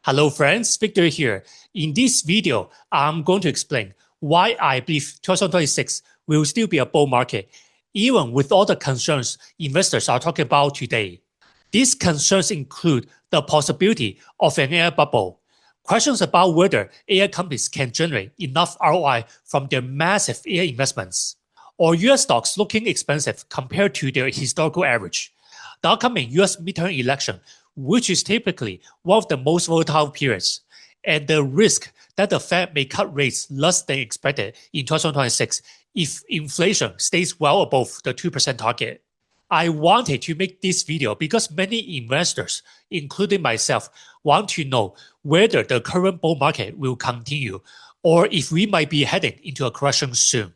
Hello friends, Victor here. In this video, I'm going to explain why I believe 2026 will still be a bull market, even with all the concerns investors are talking about today. These concerns include the possibility of an AI bubble, questions about whether AI companies can generate enough ROI from their massive AI investments, or US stocks looking expensive compared to their historical average, the upcoming US midterm election, which is typically one of the most volatile periods, and the risk that the Fed may cut rates less than expected in 2026 if inflation stays well above the 2% target. I wanted to make this video because many investors, including myself, want to know whether the current bull market will continue or if we might be heading into a correction soon.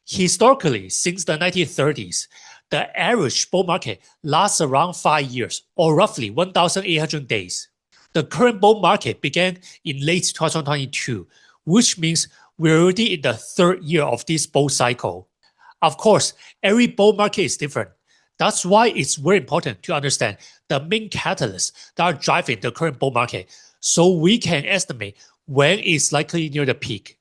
Historically, since the 1930s, the average bull market lasts around 5 years, or roughly 1,800 days. The current bull market began in late 2022, which means we're already in the third year of this bull cycle. Of course, every bull market is different. That's why it's very important to understand the main catalysts that are driving the current bull market, so we can estimate when it's likely near the peak.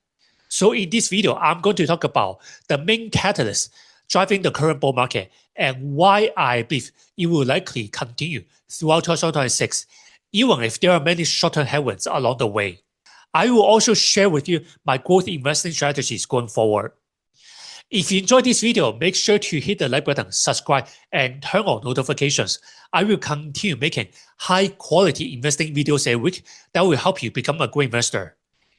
So in this video, I'm going to talk about the main catalysts driving the current bull market and why I believe it will likely continue throughout 2026, even if there are many short-term headwinds along the way. I will also share with you my growth investing strategies going forward. If you enjoyed this video, make sure to hit the like button, subscribe, and turn on notifications. I will continue making high-quality investing videos every week that will help you become a great investor.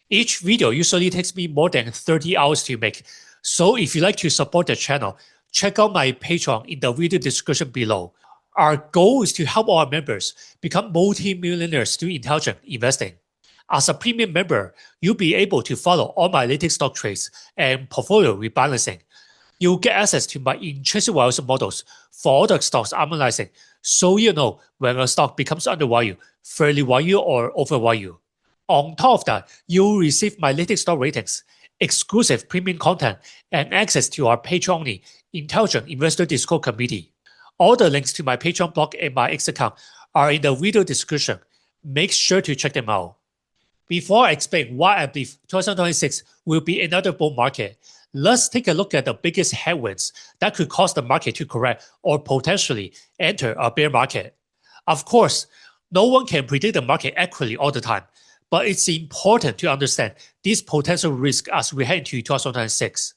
Each video usually takes me more than 30 hours to make, so if you'd like to support the channel, check out my Patreon in the video description below. Our goal is to help our members become multi-millionaires through intelligent investing. As a premium member, you'll be able to follow all my latest stock trades and portfolio rebalancing. You'll get access to my intrinsic valuation models for all the stocks I'm analyzing, so you know when a stock becomes undervalued, fairly valued, or overvalued. On top of that, you'll receive my latest stock ratings, exclusive premium content, and access to our Patreon-only Intelligent Investor Discord community. All the links to my Patreon blog and my X account are in the video description. Make sure to check them out. Before I explain why I believe 2026 will be another bull market, let's take a look at the biggest headwinds that could cause the market to correct or potentially enter a bear market. Of course, no one can predict the market accurately all the time, but it's important to understand these potential risks as we head into 2026.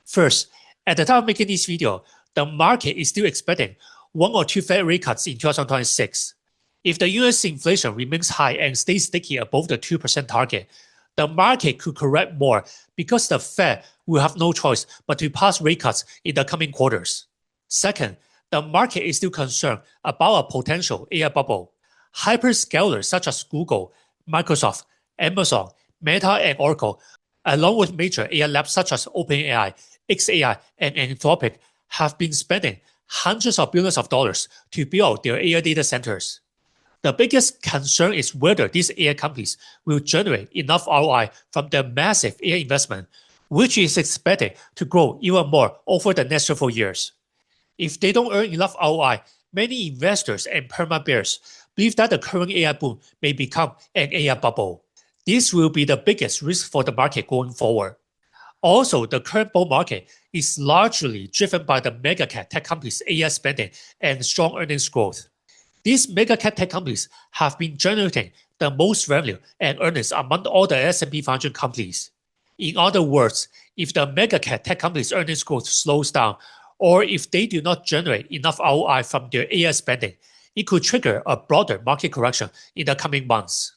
First, at the time of making this video, the market is still expecting 1 or 2 Fed rate cuts in 2026. If the US inflation remains high and stays sticky above the 2% target, the market could correct more because the Fed will have no choice but to pass rate cuts in the coming quarters. Second, the market is still concerned about a potential AI bubble. Hyperscalers such as Google, Microsoft, Amazon, Meta, and Oracle, along with major AI labs such as OpenAI, xAI, and Anthropic, have been spending hundreds of billions of dollars to build their AI data centers. The biggest concern is whether these AI companies will generate enough ROI from their massive AI investment, which is expected to grow even more over the next several years. If they don't earn enough ROI, many investors and perma-bears believe that the current AI boom may become an AI bubble. This will be the biggest risk for the market going forward. Also, the current bull market is largely driven by the mega-cap tech companies' AI spending and strong earnings growth. These mega-cap tech companies have been generating the most revenue and earnings among all the S&P 500 companies. In other words, if the mega-cap tech companies' earnings growth slows down, or if they do not generate enough ROI from their AI spending, it could trigger a broader market correction in the coming months.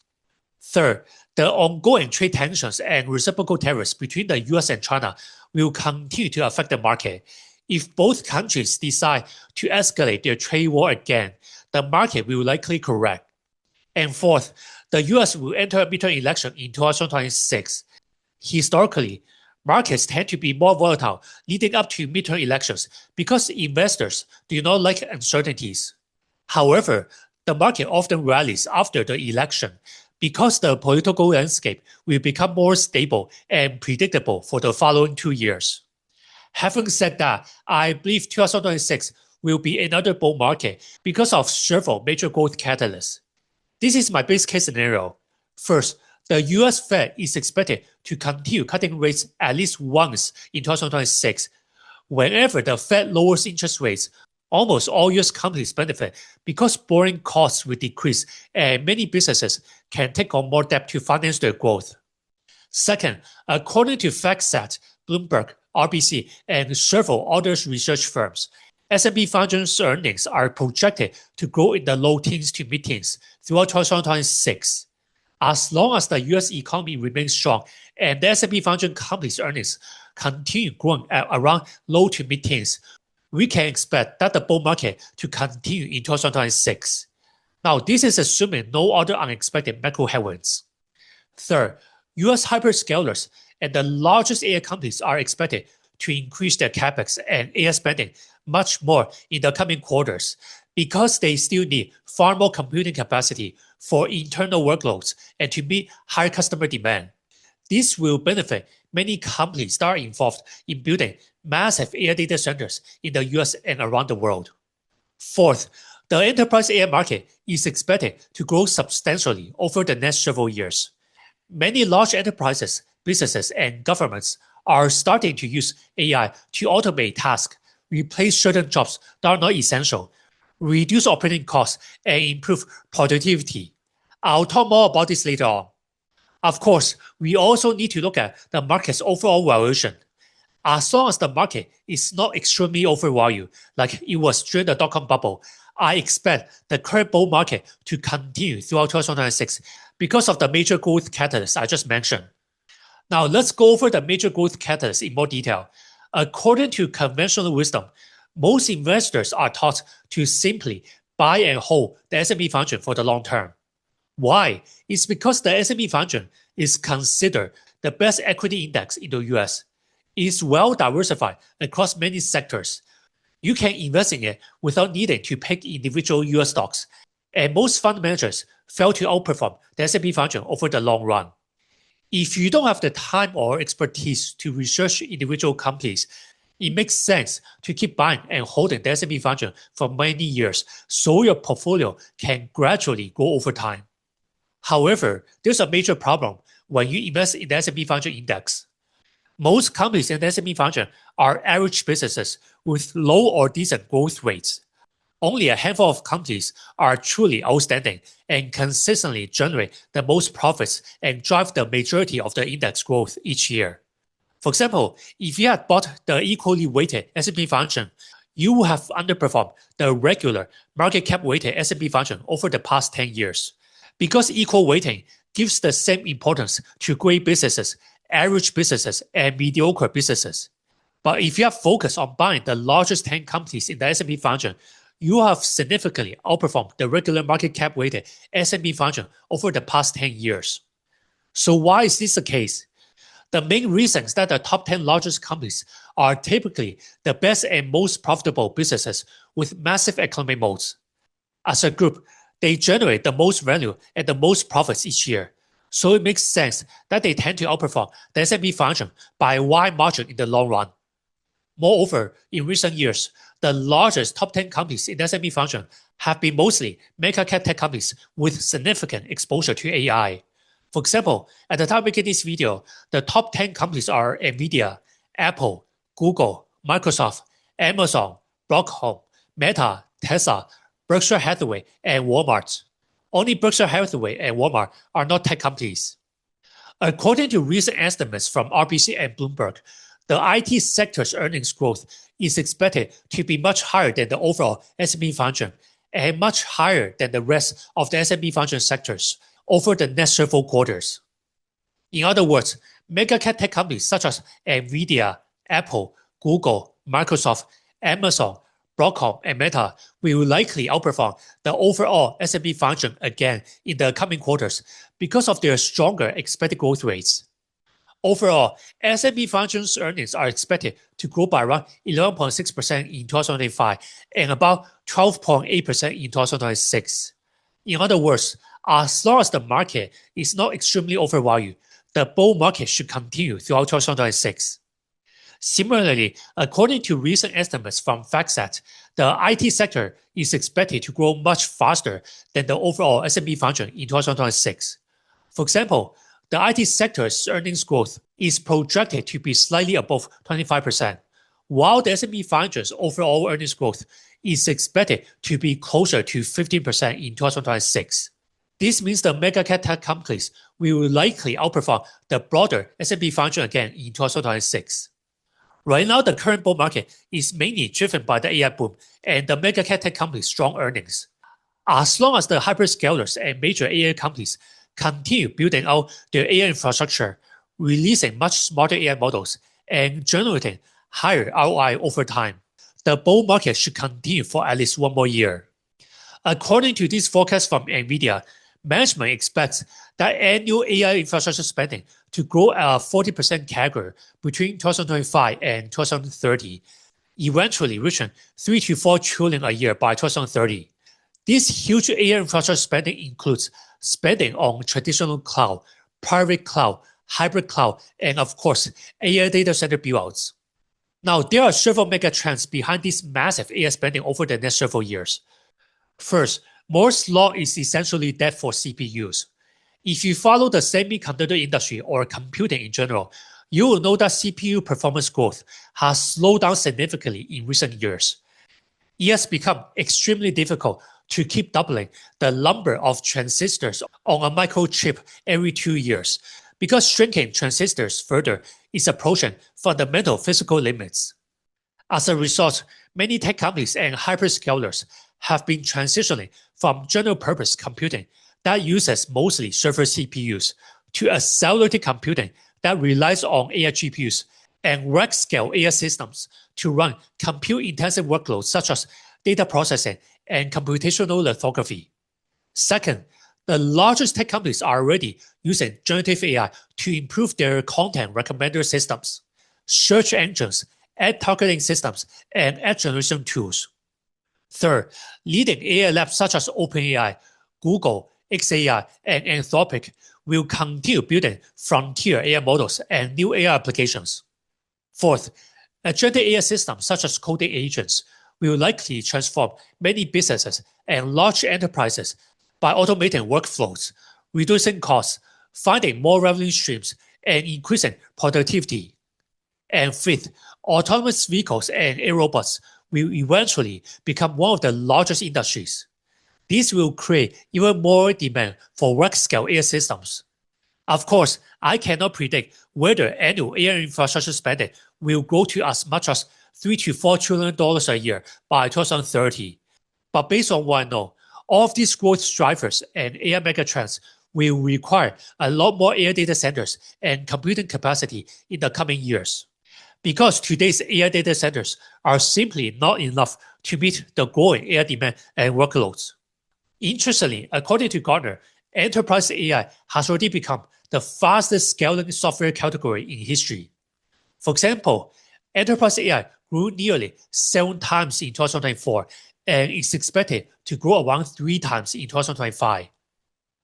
Third, the ongoing trade tensions and reciprocal tariffs between the US and China will continue to affect the market. If both countries decide to escalate their trade war again, the market will likely correct. And fourth, the US will enter a midterm election in 2026. Historically, markets tend to be more volatile leading up to midterm elections because investors do not like uncertainties. However, the market often rallies after the election because the political landscape will become more stable and predictable for the following 2 years. Having said that, I believe 2026 will be another bull market because of several major growth catalysts. This is my base case scenario. First, the US Fed is expected to continue cutting rates at least once in 2026. Whenever the Fed lowers interest rates, almost all US companies benefit because borrowing costs will decrease and many businesses can take on more debt to finance their growth. Second, according to FactSet, Bloomberg, RBC, and several other research firms, S&P 500's earnings are projected to grow in the low teens to mid-teens throughout 2026. As long as the US economy remains strong and the S&P 500 companies' earnings continue growing at around low to mid-teens, we can expect that the bull market to continue in 2026. Now, this is assuming no other unexpected macro headwinds. Third, US hyperscalers and the largest AI companies are expected to increase their capex and AI spending much more in the coming quarters because they still need far more computing capacity for internal workloads and to meet higher customer demand. This will benefit many companies that are involved in building massive AI data centers in the US and around the world. Fourth, the enterprise AI market is expected to grow substantially over the next several years. Many large enterprises, businesses, and governments are starting to use AI to automate tasks, replace certain jobs that are not essential, reduce operating costs, and improve productivity. I'll talk more about this later on. Of course, we also need to look at the market's overall valuation. As long as the market is not extremely overvalued like it was during the dot-com bubble, I expect the current bull market to continue throughout 2026 because of the major growth catalysts I just mentioned. Now let's go over the major growth catalysts in more detail. According to conventional wisdom, most investors are taught to simply buy and hold the S&P 500 for the long term. Why? It's because the S&P 500 is considered the best equity index in the US. It is well diversified across many sectors. You can invest in it without needing to pick individual US stocks, and most fund managers fail to outperform the S&P 500 over the long run. If you don't have the time or expertise to research individual companies, it makes sense to keep buying and holding the S&P 500 for many years so your portfolio can gradually grow over time. However, there's a major problem when you invest in the S&P 500 index. Most companies in the S&P 500 are average businesses with low or decent growth rates. Only a handful of companies are truly outstanding and consistently generate the most profits and drive the majority of the index growth each year. For example, if you had bought the equally weighted S&P 500, you would have underperformed the regular market cap weighted S&P 500 over the past 10 years. Because equal weighting gives the same importance to great businesses, average businesses, and mediocre businesses. But if you have focused on buying the largest 10 companies in the S&P 500, you have significantly outperformed the regular market cap weighted S&P 500 over the past 10 years. So why is this the case? The main reason is that the top 10 largest companies are typically the best and most profitable businesses with massive economic moats. As a group, they generate the most value and the most profits each year. So it makes sense that they tend to outperform the S&P 500 by a wide margin in the long run. Moreover, in recent years, the largest top 10 companies in the S&P 500 have been mostly mega-cap tech companies with significant exposure to AI. For example, at the time of making this video, the top 10 companies are NVIDIA, Apple, Google, Microsoft, Amazon, Broadcom, Meta, Tesla, Berkshire Hathaway, and Walmart. Only Berkshire Hathaway and Walmart are not tech companies. According to recent estimates from RBC and Bloomberg, the IT sector's earnings growth is expected to be much higher than the overall S&P 500 and much higher than the rest of the S&P 500 sectors over the next several quarters. In other words, mega-cap tech companies such as NVIDIA, Apple, Google, Microsoft, Amazon, Broadcom, and Meta will likely outperform the overall S&P 500 again in the coming quarters because of their stronger expected growth rates. Overall, S&P 500's earnings are expected to grow by around 11.6% in 2025 and about 12.8% in 2026. In other words, as long as the market is not extremely overvalued, the bull market should continue throughout 2026. Similarly, according to recent estimates from FactSet, the IT sector is expected to grow much faster than the overall S&P 500 in 2026. For example, the IT sector's earnings growth is projected to be slightly above 25%, while the S&P 500's overall earnings growth is expected to be closer to 15% in 2026. This means the mega-cap tech companies will likely outperform the broader S&P 500 again in 2026. Right now, the current bull market is mainly driven by the AI boom and the mega-cap tech companies' strong earnings. As long as the hyperscalers and major AI companies continue building out their AI infrastructure, releasing much smarter AI models, and generating higher ROI over time, the bull market should continue for at least one more year. According to this forecast from NVIDIA, management expects that annual AI infrastructure spending to grow at a 40% CAGR between 2025 and 2030, eventually reaching 3 to 4 trillion a year by 2030. This huge AI infrastructure spending includes spending on traditional cloud, private cloud, hybrid cloud, and of course, AI data center build-outs. Now, there are several mega trends behind this massive AI spending over the next several years. First, Moore's law is essentially dead for CPUs. If you follow the semiconductor industry or computing in general, you will know that CPU performance growth has slowed down significantly in recent years. It has become extremely difficult to keep doubling the number of transistors on a microchip every 2 years, because shrinking transistors further is approaching fundamental physical limits. As a result, many tech companies and hyperscalers have been transitioning from general-purpose computing that uses mostly server CPUs to accelerated computing that relies on AI GPUs and rack-scale AI systems to run compute-intensive workloads such as data processing and computational lithography. Second, the largest tech companies are already using generative AI to improve their content recommender systems, search engines, ad targeting systems, and ad generation tools. Third, leading AI labs such as OpenAI, Google, xAI, and Anthropic will continue building frontier AI models and new AI applications. Fourth, agentic AI systems such as coding agents will likely transform many businesses and large enterprises by automating workflows, reducing costs, finding more revenue streams, and increasing productivity. And fifth, autonomous vehicles and air robots will eventually become one of the largest industries. This will create even more demand for rack-scale AI systems. Of course, I cannot predict whether annual AI infrastructure spending will grow to as much as $3 to $4 trillion a year by 2030. But based on what I know, all of these growth drivers and AI megatrends will require a lot more AI data centers and computing capacity in the coming years, because today's AI data centers are simply not enough to meet the growing AI demand and workloads. Interestingly, according to Gartner, enterprise AI has already become the fastest scaling software category in history. For example, enterprise AI grew nearly 7 times in 2024 and is expected to grow around 3 times in 2025.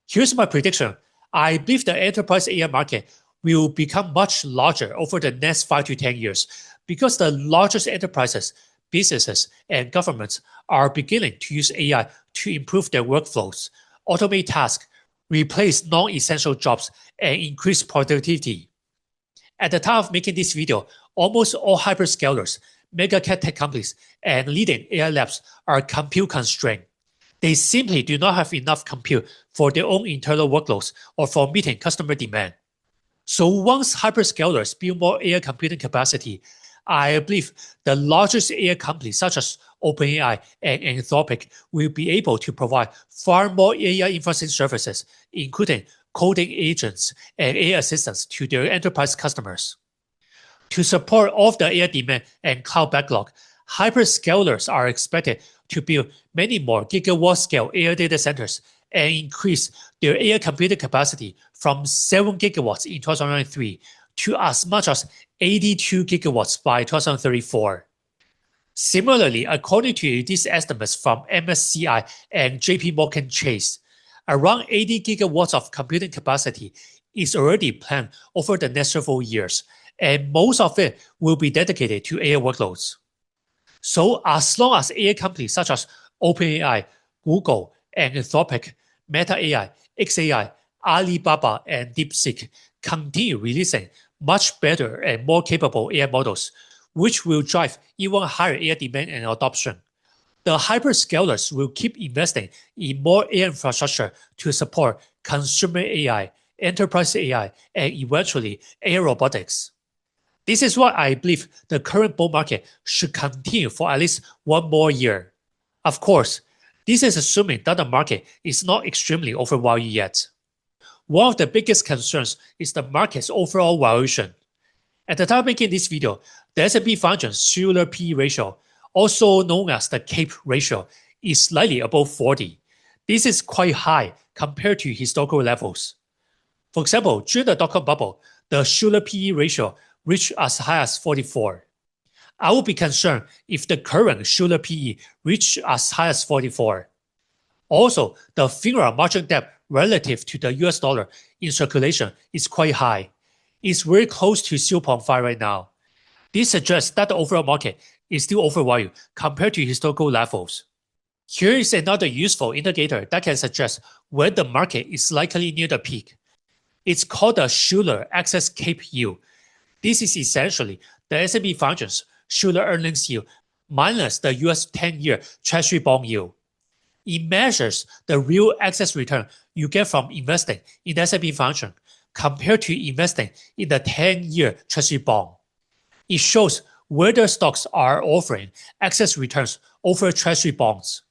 Here's my prediction. I believe the enterprise AI market will become much larger over the next 5 to 10 years because the largest enterprises, businesses, and governments are beginning to use AI to improve their workflows, automate tasks, replace non-essential jobs, and increase productivity. At the time of making this video, almost all hyperscalers, mega-cap tech companies, and leading AI labs are compute constrained. They simply do not have enough compute for their own internal workloads or for meeting customer demand. So once hyperscalers build more AI computing capacity, I believe the largest AI companies such as OpenAI and Anthropic will be able to provide far more AI inferencing services, including coding agents and AI assistants to their enterprise customers. To support all of the AI demand and cloud backlog, hyperscalers are expected to build many more gigawatt-scale AI data centers and increase their AI computing capacity from 7 gigawatts in 2023 to as much as 82 gigawatts by 2034. Similarly, according to these estimates from MSCI and JP Morgan Chase, around 80 gigawatts of computing capacity is already planned over the next several years, and most of it will be dedicated to AI workloads. So as long as AI companies such as OpenAI, Google, and Anthropic, Meta AI, xAI, Alibaba and DeepSeek continue releasing much better and more capable AI models, which will drive even higher AI demand and adoption. The hyperscalers will keep investing in more AI infrastructure to support consumer AI, enterprise AI, and eventually AI robotics. This is why I believe the current bull market should continue for at least one more year. Of course, this is assuming that the market is not extremely overvalued yet. One of the biggest concerns is the market's overall valuation. At the time of making this video, the S&P 500 Shiller P/E ratio, also known as the CAPE ratio, is slightly above 40. This is quite high compared to historical levels. For example, during the dot-com bubble, the Shiller P/E ratio reached as high as 44. I would be concerned if the current Shiller P/E reached as high as 44. Also, the FINRA margin debt relative to the US dollar in circulation is quite high. It's very close to 0.5 right now. This suggests that the overall market is still overvalued compared to historical levels. Here is another useful indicator that can suggest when the market is likely near the peak. It's called the Shiller Excess CAPE yield. This is essentially the S&P 500's Shiller earnings yield minus the US 10-year Treasury bond yield. It measures the real excess return you get from investing in the S&P 500 compared to investing in the 10-year Treasury bond. It shows whether stocks are offering excess returns over Treasury bonds.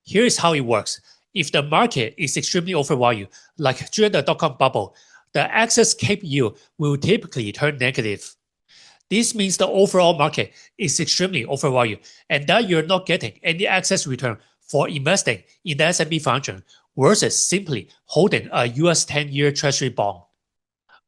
Here is how it works. If the market is extremely overvalued, like during the dot-com bubble, the excess CAPE yield will typically turn negative. This means the overall market is extremely overvalued and that you're not getting any excess return for investing in the S&P 500 versus simply holding a US 10-year Treasury bond.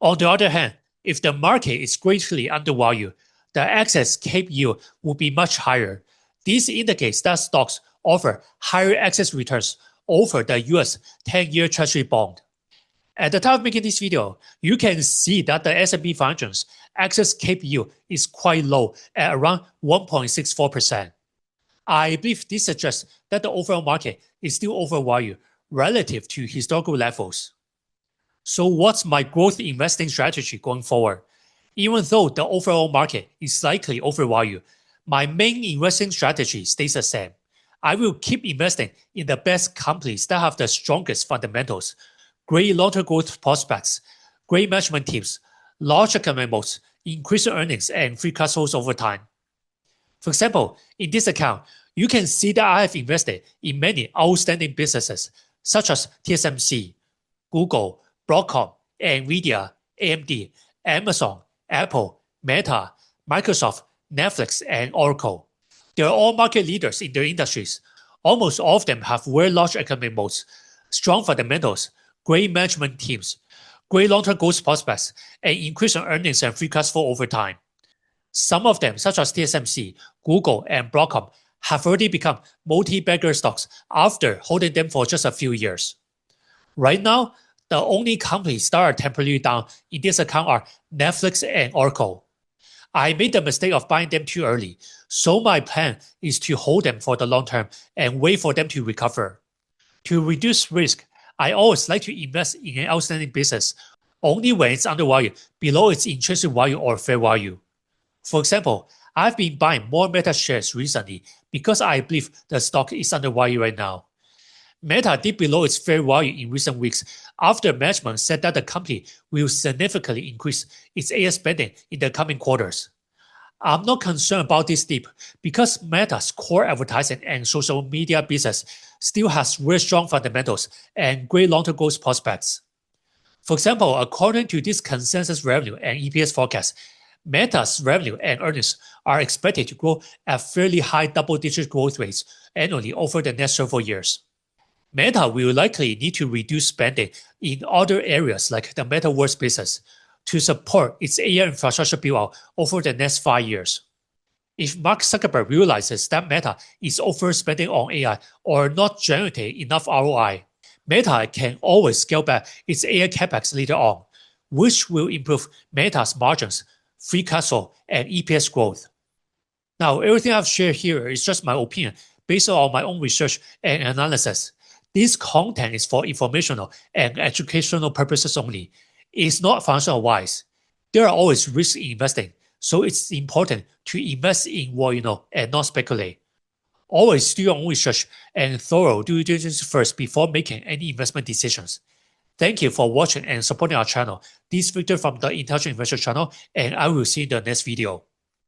On the other hand, if the market is greatly undervalued, the excess CAPE yield will be much higher. This indicates that stocks offer higher excess returns over the US 10-year Treasury bond. At the time of making this video, you can see that the S&P 500's excess CAPE yield is quite low at around 1.64%. I believe this suggests that the overall market is still overvalued relative to historical levels. So what's my growth investing strategy going forward? Even though the overall market is likely overvalued, my main investing strategy stays the same. I will keep investing in the best companies that have the strongest fundamentals, great long-term growth prospects, great management teams, large economic moats, increasing earnings, and free cash flows over time. For example, in this account, you can see that I have invested in many outstanding businesses such as TSMC, Google, Broadcom, Nvidia, AMD, Amazon, Apple, Meta, Microsoft, Netflix, and Oracle. They are all market leaders in their industries. Almost all of them have very large economic moats, strong fundamentals, great management teams, great long-term growth prospects, and increasing earnings and free cash flow over time. Some of them, such as TSMC, Google, and Broadcom, have already become multi-bagger stocks after holding them for just a few years. Right now, the only companies that are temporarily down in this account are Netflix and Oracle. I made the mistake of buying them too early, so my plan is to hold them for the long term and wait for them to recover. To reduce risk, I always like to invest in an outstanding business only when it's undervalued below its intrinsic value or fair value. For example, I've been buying more Meta shares recently because I believe the stock is undervalued right now. Meta dipped below its fair value in recent weeks after management said that the company will significantly increase its AI spending in the coming quarters. I'm not concerned about this dip because Meta's core advertising and social media business still has very strong fundamentals and great long-term growth prospects. For example, according to this consensus revenue and EPS forecast, Meta's revenue and earnings are expected to grow at fairly high double-digit growth rates annually over the next several years. Meta will likely need to reduce spending in other areas like the metaverse business to support its AI infrastructure build-out over the next 5 years. If Mark Zuckerberg realizes that Meta is overspending on AI or not generating enough ROI, Meta can always scale back its AI capex later on, which will improve Meta's margins, free cash flow, and EPS growth. Now, everything I've shared here is just my opinion based on my own research and analysis. This content is for informational and educational purposes only. It's not financial advice. There are always risks in investing, so it's important to invest in what you know and not speculate. Always do your own research and thorough due diligence first before making any investment decisions. Thank you for watching and supporting our channel. This is Victor from the Intelligent Investor channel, and I will see you in the next video.